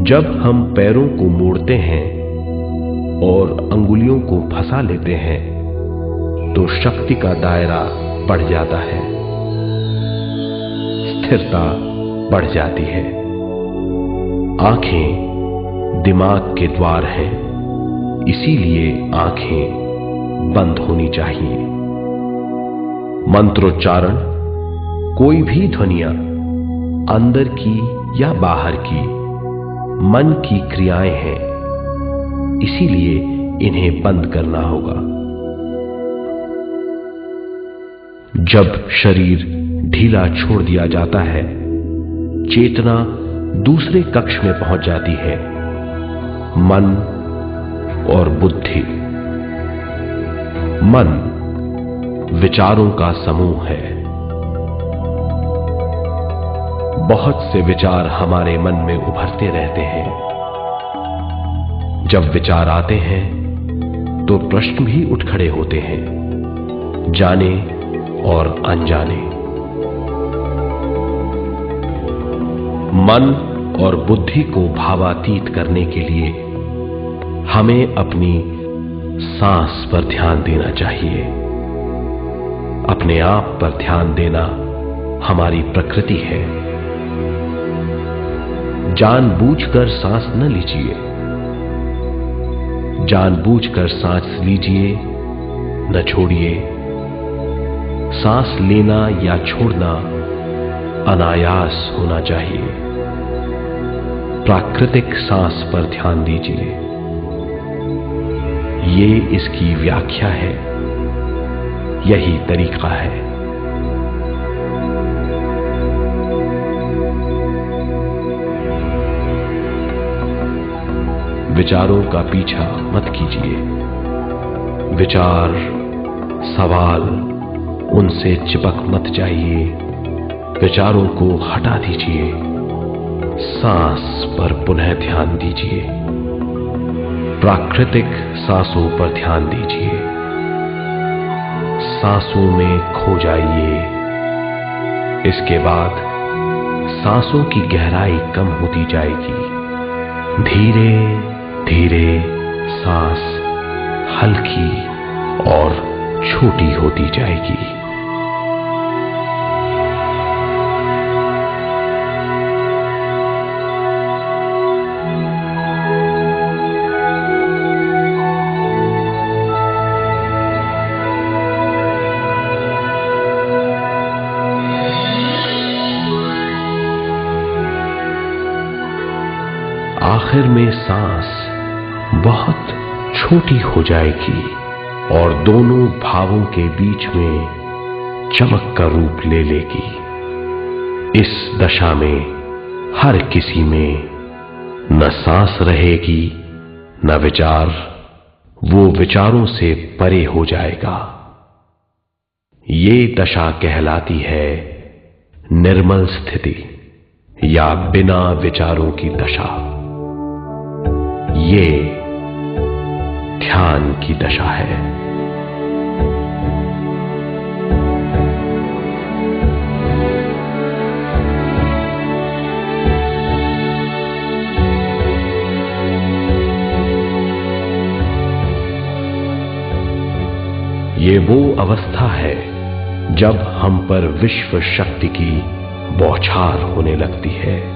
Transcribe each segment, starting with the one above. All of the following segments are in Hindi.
जब हम पैरों को मोड़ते हैं और अंगुलियों को फंसा लेते हैं तो शक्ति का दायरा बढ़ जाता है, स्थिरता बढ़ जाती है। आंखें दिमाग के द्वार हैं, इसीलिए आंखें बंद होनी चाहिए। मंत्रोच्चारण, कोई भी ध्वनियां अंदर की या बाहर की मन की क्रियाएं हैं, इसीलिए इन्हें बंद करना होगा। जब शरीर ढीला छोड़ दिया जाता है, चेतना दूसरे कक्ष में पहुंच जाती है, मन और बुद्धि। मन विचारों का समूह है। बहुत से विचार हमारे मन में उभरते रहते हैं। जब विचार आते हैं तो प्रश्न भी उठ खड़े होते हैं, जाने और अनजाने। मन और बुद्धि को भावातीत करने के लिए हमें अपनी सांस पर ध्यान देना चाहिए। अपने आप पर ध्यान देना हमारी प्रकृति है। जानबूझकर सांस न लीजिए। जानबूझकर सांस लीजिए, न छोड़िए। सांस लेना या छोड़ना अनायास होना चाहिए। प्राकृतिक सांस पर ध्यान दीजिए। ये इसकी व्याख्या है, यही तरीका है। विचारों का पीछा मत कीजिए। विचार, सवाल, उनसे चिपक मत जाइए। विचारों को हटा दीजिए। सांस पर पुनः ध्यान दीजिए। प्राकृतिक सांसों पर ध्यान दीजिए। सांसों में खो जाइए। इसके बाद सांसों की गहराई कम होती जाएगी। धीरे धीरे सांस हल्की और छोटी होती जाएगी। आखिर में सांस बहुत छोटी हो जाएगी और दोनों भावों के बीच में चमक का रूप ले लेगी। इस दशा में हर किसी में न सांस रहेगी न विचार। वो विचारों से परे हो जाएगा। ये दशा कहलाती है निर्मल स्थिति या बिना विचारों की दशा। ये ध्यान की दशा है। ये वो अवस्था है जब हम पर विश्व शक्ति की बौछार होने लगती है।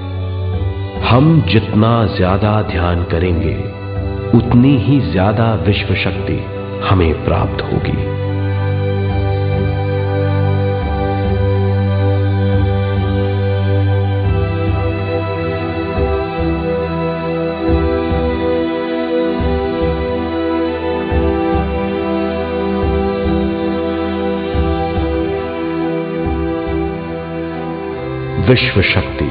हम जितना ज्यादा ध्यान करेंगे उतनी ही ज्यादा विश्व शक्ति हमें प्राप्त होगी। विश्व शक्ति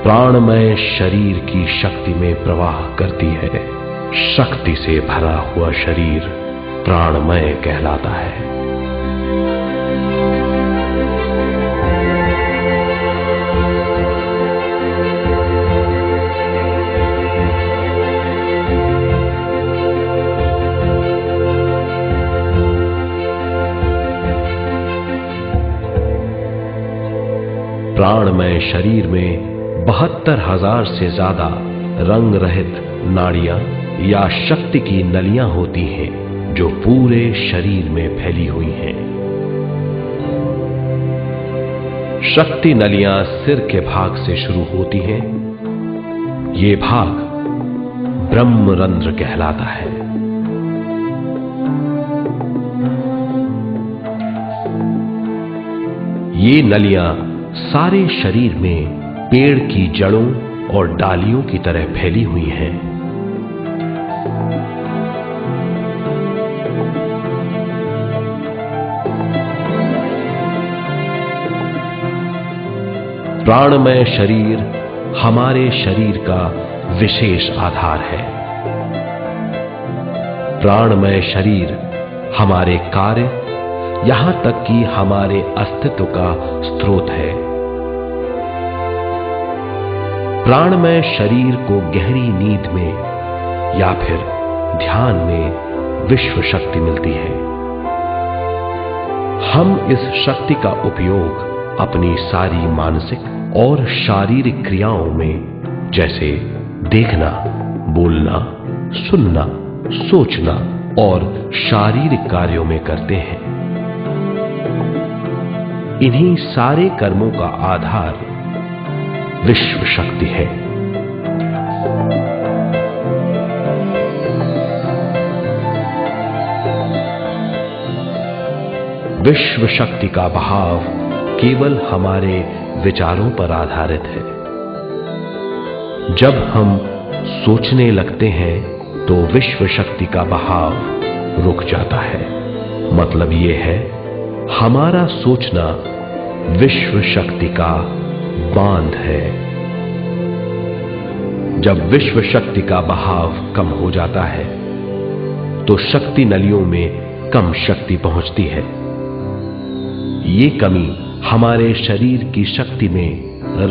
प्राणमय शरीर की शक्ति में प्रवाह करती है। शक्ति से भरा हुआ शरीर प्राणमय कहलाता है। प्राणमय शरीर में 72,000 से ज्यादा रंग रहित नाड़ियां या शक्ति की नलियां होती हैं जो पूरे शरीर में फैली हुई हैं। शक्ति नलियां सिर के भाग से शुरू होती हैं। ये भाग ब्रह्मरंध्र कहलाता है। ये नलियां सारे शरीर में पेड़ की जड़ों और डालियों की तरह फैली हुई हैं। प्राणमय शरीर हमारे शरीर का विशेष आधार है। प्राणमय शरीर हमारे कार्य, यहां तक कि हमारे अस्तित्व का स्रोत है। प्राणमय शरीर को गहरी नींद में या फिर ध्यान में विश्व शक्ति मिलती है। हम इस शक्ति का उपयोग अपनी सारी मानसिक और शारीरिक क्रियाओं में, जैसे देखना, बोलना, सुनना, सोचना और शारीरिक कार्यों में करते हैं। इन्हीं सारे कर्मों का आधार विश्व शक्ति है। विश्व शक्ति का बहाव केवल हमारे विचारों पर आधारित है। जब हम सोचने लगते हैं तो विश्व शक्ति का बहाव रुक जाता है। मतलब यह है, हमारा सोचना विश्व शक्ति का बांध है। जब विश्व शक्ति का बहाव कम हो जाता है तो शक्ति नलियों में कम शक्ति पहुंचती है। ये कमी हमारे शरीर की शक्ति में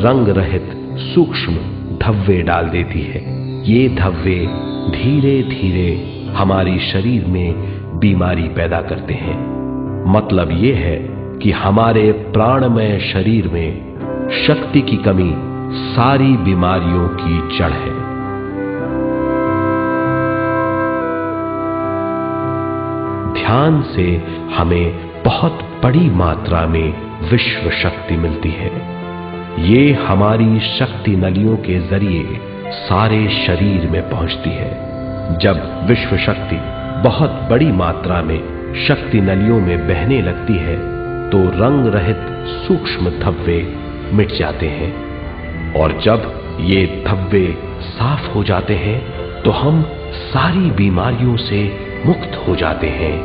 रंग रहित सूक्ष्म धब्बे डाल देती है। ये धब्बे धीरे धीरे हमारी शरीर में बीमारी पैदा करते हैं। मतलब ये है कि हमारे प्राणमय शरीर में शक्ति की कमी सारी बीमारियों की जड़ है। ध्यान से हमें बहुत बड़ी मात्रा में विश्व शक्ति मिलती है। ये हमारी शक्ति नलियों के जरिए सारे शरीर में पहुंचती है। जब विश्व शक्ति बहुत बड़ी मात्रा में शक्ति नलियों में बहने लगती है तो रंग रहित सूक्ष्म धब्बे मिट जाते हैं, और जब ये धब्बे साफ हो जाते हैं तो हम सारी बीमारियों से मुक्त हो जाते हैं।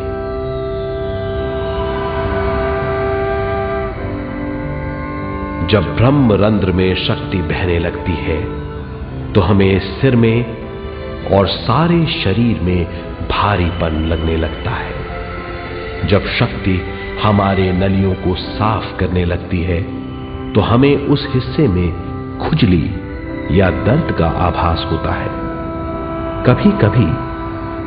जब ब्रह्मरंध्र में शक्ति बहने लगती है तो हमें सिर में और सारे शरीर में भारीपन लगने लगता है। जब शक्ति हमारे नलियों को साफ करने लगती है तो हमें उस हिस्से में खुजली या दर्द का आभास होता है। कभी कभी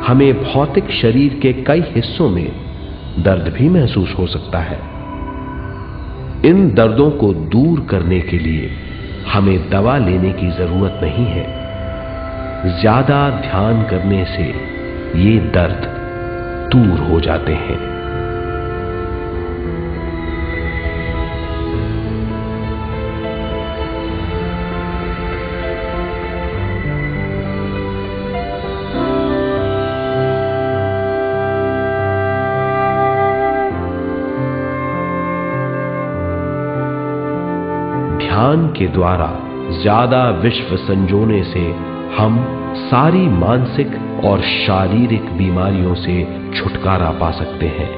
हमें भौतिक शरीर के कई हिस्सों में दर्द भी महसूस हो सकता है। इन दर्दों को दूर करने के लिए हमें दवा लेने की जरूरत नहीं है। ज्यादा ध्यान करने से ये दर्द दूर हो जाते हैं। ध्यान के द्वारा ज्यादा विश्व संजोने से हम सारी मानसिक और शारीरिक बीमारियों से छुटकारा पा सकते हैं।